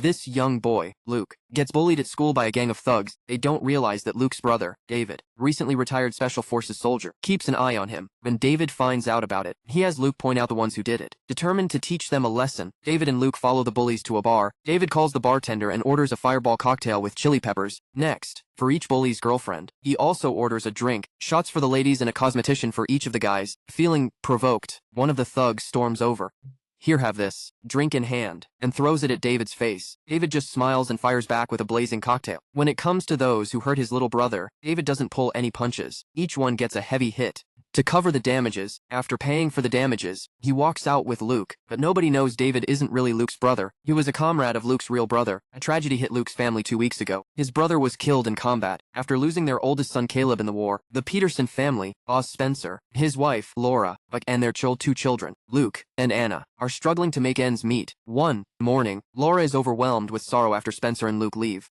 This young boy, Luke, gets bullied at school by a gang of thugs. They don't realize that Luke's brother, David, recently retired Special Forces soldier, keeps an eye on him. When David finds out about it, he has Luke point out the ones who did it. Determined to teach them a lesson, David and Luke follow the bullies to a bar. David calls the bartender and orders a fireball cocktail with chili peppers. Next, for each bully's girlfriend, he also orders a drink, shots for the ladies and a cosmetician for each of the guys. Feeling provoked, one of the thugs storms over. "Here, have this," drink in hand, and throws it at David's face. David just smiles and fires back with a blazing cocktail. When it comes to those who hurt his little brother, David doesn't pull any punches. Each one gets a heavy hit. To cover the damages, after paying for the damages, he walks out with Luke, but nobody knows David isn't really Luke's brother. He was a comrade of Luke's real brother. A tragedy hit Luke's family 2 weeks ago. His brother was killed in combat. After losing their oldest son Caleb in the war, the Peterson family, Oz Spencer, his wife, Laura, and their two children, Luke and Anna, are struggling to make ends meet. One morning, Laura is overwhelmed with sorrow after Spencer and Luke leave.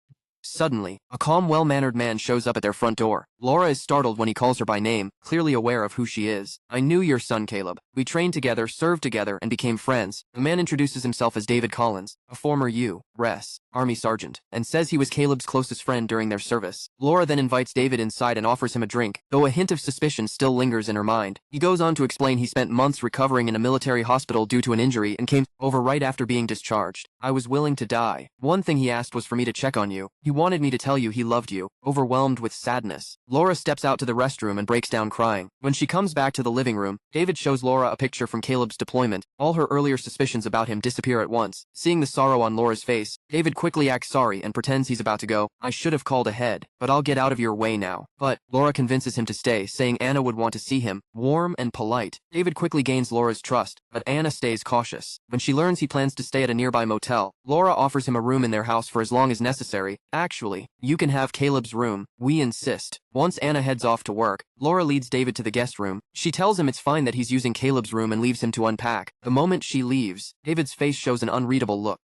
Suddenly, a calm, well-mannered man shows up at their front door. Laura is startled when he calls her by name, clearly aware of who she is. "I knew your son, Caleb. We trained together, served together, and became friends." The man introduces himself as David Collins, a former U.S. Army sergeant, and says he was Caleb's closest friend during their service. Laura then invites David inside and offers him a drink, though a hint of suspicion still lingers in her mind. He goes on to explain he spent months recovering in a military hospital due to an injury and came over right after being discharged. "I was willing to die. One thing he asked was for me to check on you. He wanted me to tell you he loved you." Overwhelmed with sadness, Laura steps out to the restroom and breaks down crying. When she comes back to the living room, David shows Laura a picture from Caleb's deployment. All her earlier suspicions about him disappear at once. Seeing the sorrow on Laura's face, David quickly acts sorry and pretends he's about to go. "I should have called ahead, but I'll get out of your way now." But Laura convinces him to stay, saying Anna would want to see him. Warm and polite, David quickly gains Laura's trust, but Anna stays cautious. When she learns he plans to stay at a nearby motel, Laura offers him a room in their house for as long as necessary. "Actually, you can have Caleb's room. We insist." Once Anna heads off to work, Laura leads David to the guest room. She tells him it's fine that he's using Caleb's room and leaves him to unpack. The moment she leaves, David's face shows an unreadable look.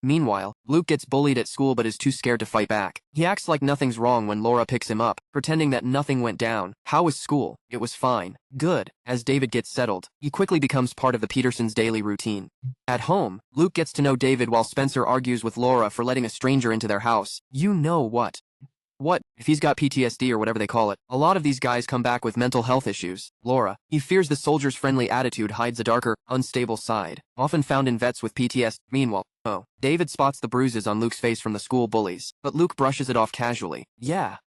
Meanwhile, Luke gets bullied at school but is too scared to fight back. He acts like nothing's wrong when Laura picks him up, pretending that nothing went down. "How was school?" "It was fine." "Good." As David gets settled, he quickly becomes part of the Petersons' daily routine. At home, Luke gets to know David while Spencer argues with Laura for letting a stranger into their house. "You know what? If he's got PTSD or whatever they call it? A lot of these guys come back with mental health issues." Laura, he fears the soldier's friendly attitude hides a darker, unstable side, often found in vets with PTSD. Meanwhile, David spots the bruises on Luke's face from the school bullies, but Luke brushes it off casually. Yeah,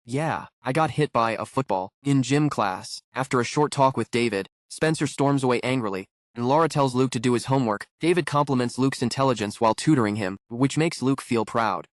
I got hit by a football in gym class." After a short talk with David, Spencer storms away angrily, and Laura tells Luke to do his homework. David compliments Luke's intelligence while tutoring him, which makes Luke feel proud.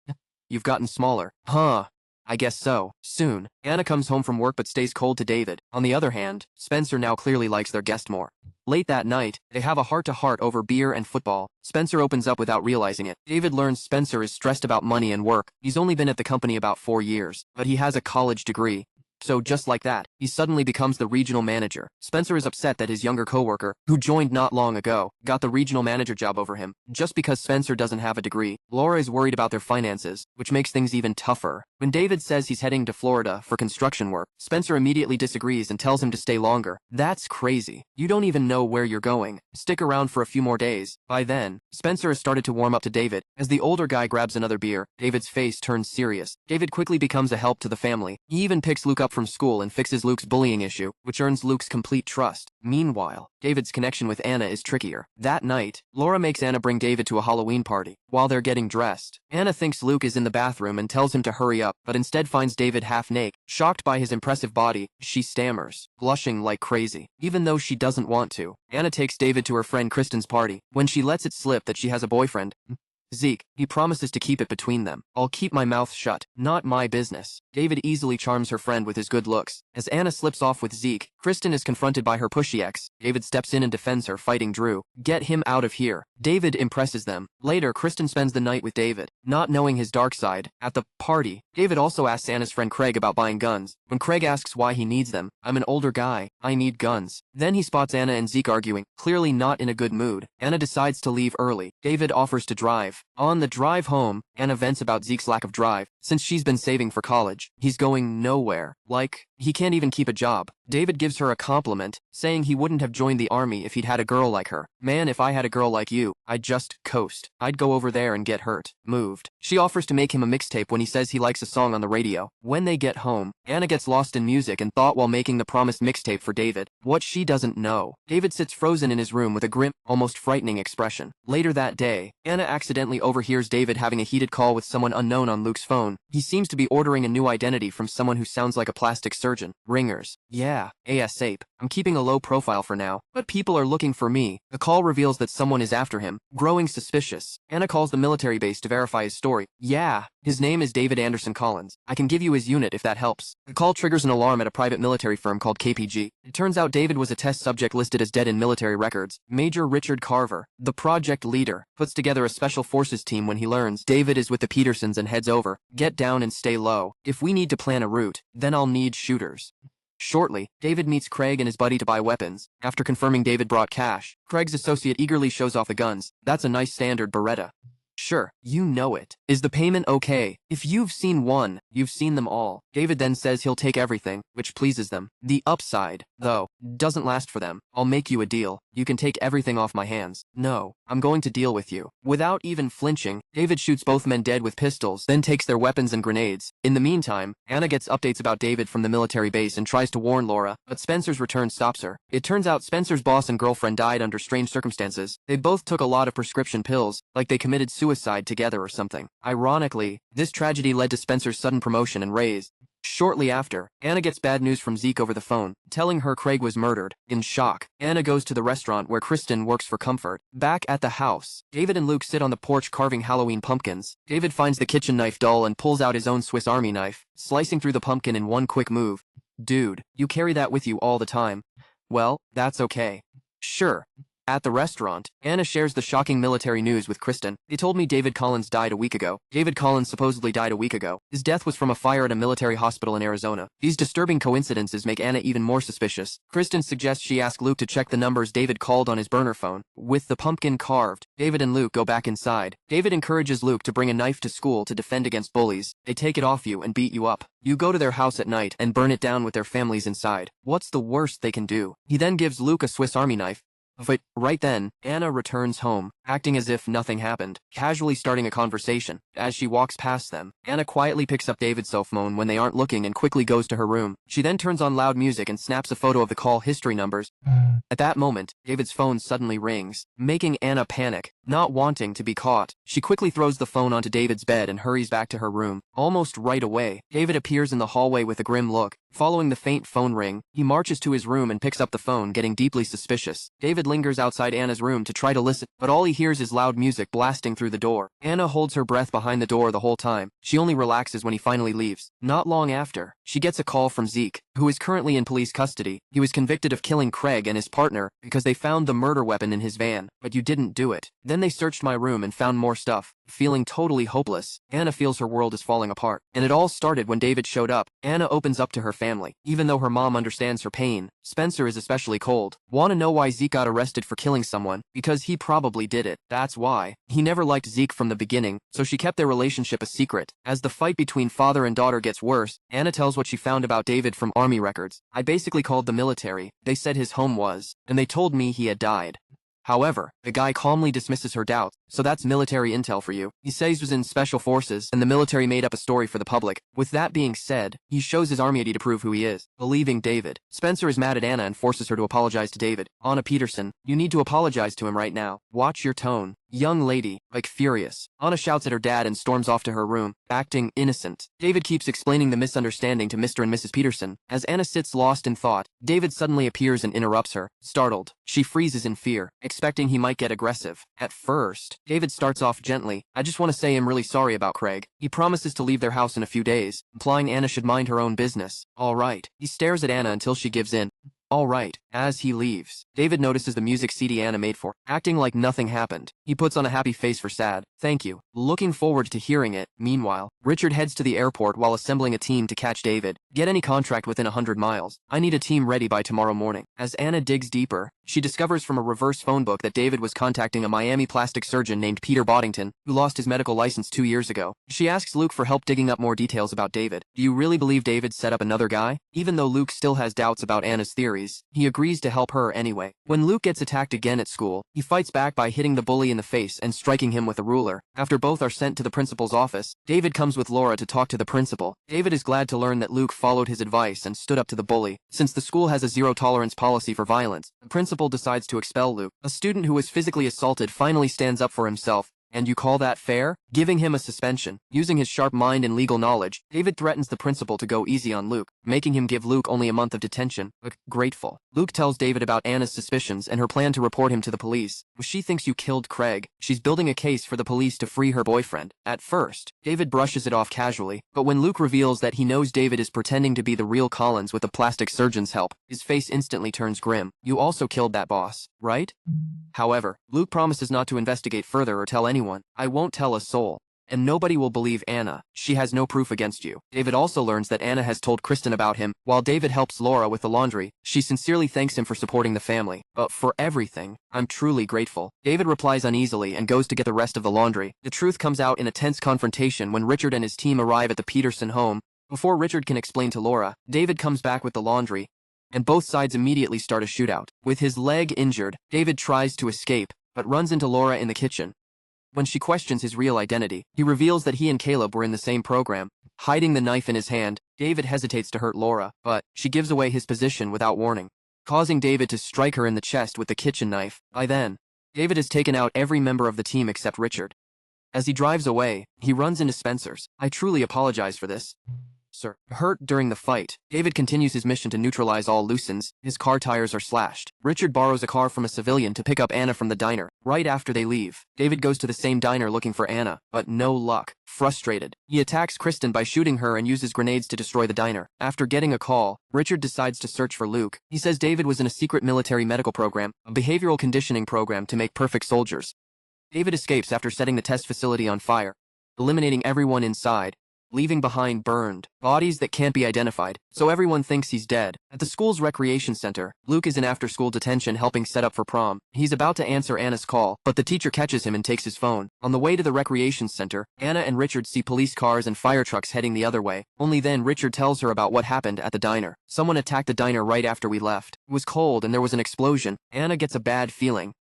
"You've gotten smaller." "Huh. I guess so." Soon, Anna comes home from work but stays cold to David. On the other hand, Spencer now clearly likes their guest more. Late that night, they have a heart-to-heart over beer and football. Spencer opens up without realizing it. David learns Spencer is stressed about money and work. He's only been at the company about 4 years, but he has a college degree. So just like that, he suddenly becomes the regional manager. Spencer is upset that his younger coworker, who joined not long ago, got the regional manager job over him, just because Spencer doesn't have a degree. Laura is worried about their finances, which makes things even tougher. When David says he's heading to Florida for construction work, Spencer immediately disagrees and tells him to stay longer. "That's crazy. You don't even know where you're going. Stick around for a few more days." By then, Spencer has started to warm up to David. As the older guy grabs another beer, David's face turns serious. David quickly becomes a help to the family. He even picks Luke up from school and fixes Luke's bullying issue, which earns Luke's complete trust. Meanwhile, David's connection with Anna is trickier. That night, Laura makes Anna bring David to a Halloween party. While they're getting dressed, Anna thinks Luke is in the bathroom and tells him to hurry up, but instead finds David half naked. Shocked by his impressive body, she stammers, blushing like crazy. Even though she doesn't want to, Anna takes David to her friend Kristen's party. When she lets it slip that she has a boyfriend, Zeke, he promises to keep it between them. "I'll keep my mouth shut. Not my business." David easily charms her friend with his good looks. As Anna slips off with Zeke, Kristen is confronted by her pushy ex. David steps in and defends her, fighting Drew. "Get him out of here." David impresses them. Later, Kristen spends the night with David, not knowing his dark side. At the party, David also asks Anna's friend Craig about buying guns. When Craig asks why he needs them, "I'm an older guy. I need guns." Then he spots Anna and Zeke arguing, clearly not in a good mood. Anna decides to leave early. David offers to drive. On the drive home, Anna vents about Zeke's lack of drive. since she's been saving for college. He's going nowhere. Like, he can't even keep a job. David gives her a compliment, saying he wouldn't have joined the army if he'd had a girl like her. Man, if I had a girl like you, I'd just coast. I'd go over there and get hurt. Moved. She offers to make him a mixtape when he says he likes a song on the radio. When they get home, Anna gets lost in music and thought while making the promised mixtape for David. What she doesn't know. David sits frozen in his room with a grim, almost frightening expression. Later that day, Anna accidentally overhears David having a heated call with someone unknown on Luke's phone. He seems to be ordering a new identity from someone who sounds like a plastic surgeon. Ringers. Yeah, ASAP. I'm keeping a low profile for now, but people are looking for me. The call reveals that someone is after him, growing suspicious. Anna calls the military base to verify his story. Yeah, his name is David Anderson Collins. I can give you his unit if that helps. The call triggers an alarm at a private military firm called KPG. It turns out David was a test subject listed as dead in military records. Major Richard Carver, the project leader, puts together a special forces team when he learns David is with the Petersons and heads over. Get down and stay low. If we need to plan a route, then I'll need shooters. Shortly, David meets Craig and his buddy to buy weapons. After confirming David brought cash, Craig's associate eagerly shows off the guns. That's a nice standard Beretta. Sure, you know it. Is the payment okay? If you've seen one, you've seen them all. David then says he'll take everything, which pleases them. The upside, though, doesn't last for them. I'll make you a deal. You can take everything off my hands. No, I'm going to deal with you. Without even flinching, David shoots both men dead with pistols, then takes their weapons and grenades. In the meantime, Anna gets updates about David from the military base and tries to warn Laura, but Spencer's return stops her. It turns out Spencer's boss and girlfriend died under strange circumstances. They both took a lot of prescription pills, like they committed suicide together or something. Ironically, this tragedy led to Spencer's sudden promotion and raise. Shortly after, Anna gets bad news from Zeke over the phone, telling her Craig was murdered. In shock, Anna goes to the restaurant where Kristen works for comfort. Back at the house, David and Luke sit on the porch carving Halloween pumpkins. David finds the kitchen knife dull and pulls out his own Swiss Army knife, slicing through the pumpkin in one quick move. Dude, you carry that with you all the time. Well, that's okay. Sure. At the restaurant, Anna shares the shocking military news with Kristen. They told me David Collins died a week ago. David Collins supposedly died a week ago. His death was from a fire at a military hospital in Arizona. These disturbing coincidences make Anna even more suspicious. Kristen suggests she ask Luke to check the numbers David called on his burner phone. With the pumpkin carved, David and Luke go back inside. David encourages Luke to bring a knife to school to defend against bullies. They take it off you and beat you up. You go to their house at night and burn it down with their families inside. What's the worst they can do? He then gives Luke a Swiss Army knife. But right then, Anna returns home, acting as if nothing happened, casually starting a conversation. As she walks past them, Anna quietly picks up David's cell phone when they aren't looking and quickly goes to her room. She then turns on loud music and snaps a photo of the call history numbers. At that moment, David's phone suddenly rings, making Anna panic. Not wanting to be caught, she quickly throws the phone onto David's bed and hurries back to her room. Almost right away, David appears in the hallway with a grim look. Following the faint phone ring, he marches to his room and picks up the phone, getting deeply suspicious. David lingers outside Anna's room to try to listen, but all he hears is loud music blasting through the door. Anna holds her breath behind the door the whole time. She only relaxes when he finally leaves. Not long after, she gets a call from Zeke, who is currently in police custody. He was convicted of killing Craig and his partner because they found the murder weapon in his van, but you didn't do it. Then they searched my room and found more stuff. Feeling totally hopeless, Anna feels her world is falling apart. And it all started when David showed up. Anna opens up to her family. Even though her mom understands her pain, Spencer is especially cold. Wanna know why Zeke got arrested for killing someone? Because he probably did it. That's why. He never liked Zeke from the beginning, so she kept their relationship a secret. As the fight between father and daughter gets worse, Anna tells what she found about David from army records. I basically called the military. They said his home was, and they told me he had died. However, the guy calmly dismisses her doubts. So that's military intel for you. He says he was in special forces, and the military made up a story for the public. With that being said, he shows his army ID to prove who he is, believing David. Spencer is mad at Anna and forces her to apologize to David. Anna Peterson, you need to apologize to him right now. Watch your tone. Young lady, like furious. Anna shouts at her dad and storms off to her room, acting innocent. David keeps explaining the misunderstanding to Mr. and Mrs. Peterson. As Anna sits lost in thought, David suddenly appears and interrupts her. Startled, she freezes in fear, expecting he might get aggressive. At first, David starts off gently. I just want to say I'm really sorry about Craig. He promises to leave their house in a few days, implying Anna should mind her own business. All right. He stares at Anna until she gives in. All right. As he leaves, David notices the music CD Anna made for, acting like nothing happened. He puts on a happy face for sad. Thank you. Looking forward to hearing it. Meanwhile, Richard heads to the airport while assembling a team to catch David. Get any contract within 100 miles. I need a team ready by tomorrow morning. As Anna digs deeper, she discovers from a reverse phone book that David was contacting a Miami plastic surgeon named Peter Boddington, who lost his medical license 2 years ago. She asks Luke for help digging up more details about David. Do you really believe David set up another guy? Even though Luke still has doubts about Anna's theories, he agrees to help her anyway. When Luke gets attacked again at school, he fights back by hitting the bully in the face and striking him with a ruler. After both are sent to the principal's office, David comes with Laura to talk to the principal. David is glad to learn that Luke followed his advice and stood up to the bully. Since the school has a zero-tolerance policy for violence, the principal decides to expel Luke. A student who was physically assaulted finally stands up for himself. And you call that fair? Giving him a suspension. Using his sharp mind and legal knowledge, David threatens the principal to go easy on Luke, making him give Luke only a month of detention. Grateful. Luke tells David about Anna's suspicions and her plan to report him to the police. She thinks you killed Craig. She's building a case for the police to free her boyfriend. At first, David brushes it off casually, but when Luke reveals that he knows David is pretending to be the real Collins with the plastic surgeon's help, his face instantly turns grim. You also killed that boss, right? However, Luke promises not to investigate further or tell anyone. I won't tell a soul. And nobody will believe Anna. She has no proof against you. David also learns that Anna has told Kristen about him. While David helps Laura with the laundry, she sincerely thanks him for supporting the family. But for everything, I'm truly grateful. David replies uneasily and goes to get the rest of the laundry. The truth comes out in a tense confrontation when Richard and his team arrive at the Peterson home. Before Richard can explain to Laura, David comes back with the laundry, and both sides immediately start a shootout. With his leg injured, David tries to escape, but runs into Laura in the kitchen. When she questions his real identity, he reveals that he and Caleb were in the same program. Hiding the knife in his hand, David hesitates to hurt Laura, but she gives away his position without warning, causing David to strike her in the chest with the kitchen knife. By then, David has taken out every member of the team except Richard. As he drives away, he runs into Spencer's. I truly apologize for this, sir. Hurt during the fight, David continues his mission to neutralize all loose ends. His car tires are slashed. Richard borrows a car from a civilian to pick up Anna from the diner. Right after they leave, David goes to the same diner looking for Anna, but no luck. Frustrated, he attacks Kristen by shooting her and uses grenades to destroy the diner. After getting a call, Richard decides to search for Luke. He says David was in a secret military medical program, a behavioral conditioning program to make perfect soldiers. David escapes after setting the test facility on fire, eliminating everyone inside, leaving behind burned bodies that can't be identified, so everyone thinks he's dead. At the school's recreation center, Luke is in after-school detention helping set up for prom. He's about to answer Anna's call, but the teacher catches him and takes his phone. On the way to the recreation center, Anna and Richard see police cars and fire trucks heading the other way. Only then Richard tells her about what happened at the diner. Someone attacked the diner right after we left. It was cold and there was an explosion. Anna gets a bad feeling.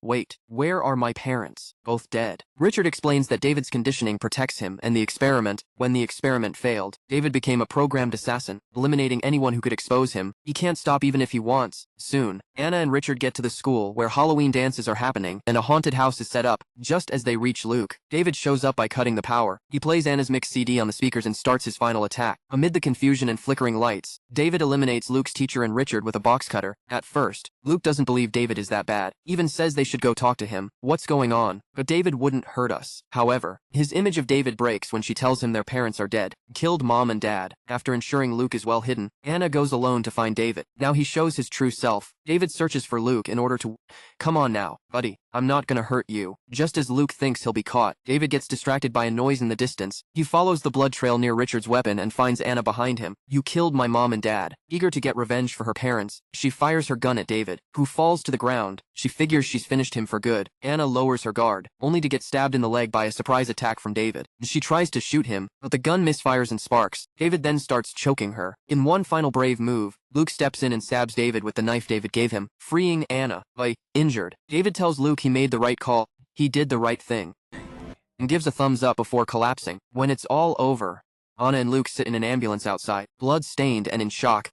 Wait, where are my parents? Both dead. Richard explains that David's conditioning protects him and the experiment. When the experiment failed, David became a programmed assassin, eliminating anyone who could expose him. He can't stop even if he wants. Soon, Anna and Richard get to the school where Halloween dances are happening and a haunted house is set up. Just as they reach Luke, David shows up by cutting the power. He plays Anna's mixed CD on the speakers and starts his final attack. Amid the confusion and flickering lights, David eliminates Luke's teacher and Richard with a box cutter. At first, Luke doesn't believe David is that bad, even says they should go talk to him. What's going on? But David wouldn't hurt us. However, his image of David breaks when she tells him their parents are dead, killed mom and dad. After ensuring Luke is well hidden, Anna goes alone to find David. Now he shows his true self. David searches for Luke in order to... Come on now, buddy. I'm not gonna hurt you. Just as Luke thinks he'll be caught, David gets distracted by a noise in the distance. He follows the blood trail near Richard's weapon and finds Anna behind him. You killed my mom and dad. Eager to get revenge for her parents, she fires her gun at David, who falls to the ground. She figures she's finished him for good. Anna lowers her guard, only to get stabbed in the leg by a surprise attack from David. She tries to shoot him, but the gun misfires and sparks. David then starts choking her. In one final brave move, Luke steps in and stabs David with the knife David gave him, freeing Anna. Injured, David tells Luke he made the right call. He did the right thing, and gives a thumbs up before collapsing. When it's all over, Anna and Luke sit in an ambulance outside, blood-stained and in shock.